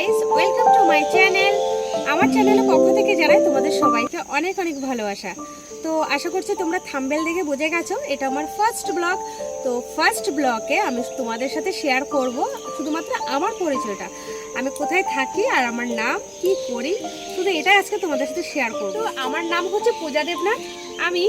Guys, welcome to my channel. আমার চ্যানেলের পক্ষ থেকে জানাই তোমাদের সবাইকে অনেক অনেক ভালোবাসা। তো আশা করছি তোমরা থাম্বনেল দেখে বুঝে গেছো এটা আমার ফার্স্ট ব্লগ। তো ফার্স্ট ব্লগে আমি তোমাদের সাথে শেয়ার করব শুধুমাত্র আমার পরিচয়টা, আমি কোথায় থাকি আর আমার নাম কি করি, শুধু এটাই আজকে তোমাদের সাথে শেয়ার করব। তো আমার নাম হচ্ছে পূজা দেবনাথ, আমি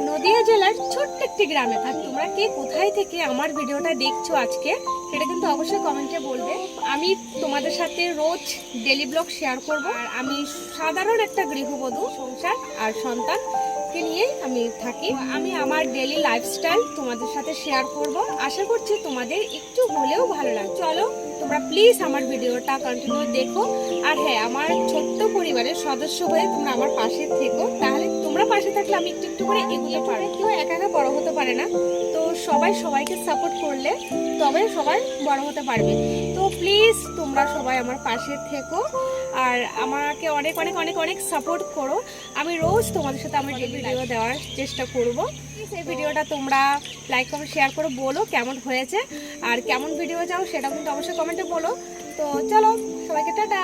নদিয়া জেলার ছোট্ট একটি গ্রামে থাকি। তোমরা কে কোথায় থেকে আমার ভিডিওটা দেখছো আজকে সেটা কিন্তু অবশ্যই কমেন্টে বলবে। আমি তোমাদের সাথে রোজ ডেলি ব্লগ শেয়ার করব। আর আমি সাধারণ একটা গৃহবধূ, সংসার আর সন্তানকে নিয়েই আমি থাকি। আমি আমার ডেলি লাইফস্টাইল তোমাদের সাথে শেয়ার করব। আশা করছি তোমাদের একটু হলেও ভালো লাগবে। চলো তোমরা প্লিজ আমার ভিডিওটা কন্টিনিউ দেখো। আর হ্যাঁ, আমার ছোট্ট পরিবারের সদস্য হয়ে তোমরা আমার পাশে থেকো, তাহলে তোমরা পাশে থাকলে আমি একটু একটু করে এগিয়ে পারবো। কেউ একা একা বড় হতে পারে না, তো সবাই সবাইকে সাপোর্ট করলে তবে সবাই বড় হতে পারবে। তো প্লিজ তোমরা সবাই আমার পাশে থেকো আর আমাকে অনেক অনেক অনেক অনেক সাপোর্ট করো। আমি রোজ তোমাদের সাথে আমার ডেলি ভিডিও দেওয়ার চেষ্টা করব। এই ভিডিওটা তোমরা লাইক কমেন্ট শেয়ার করে বলো কেমন হয়েছে আর কেমন ভিডিও চাও সেটা কিন্তু অবশ্যই কমেন্টে বলো। তো চলো সবাইকে টাটা।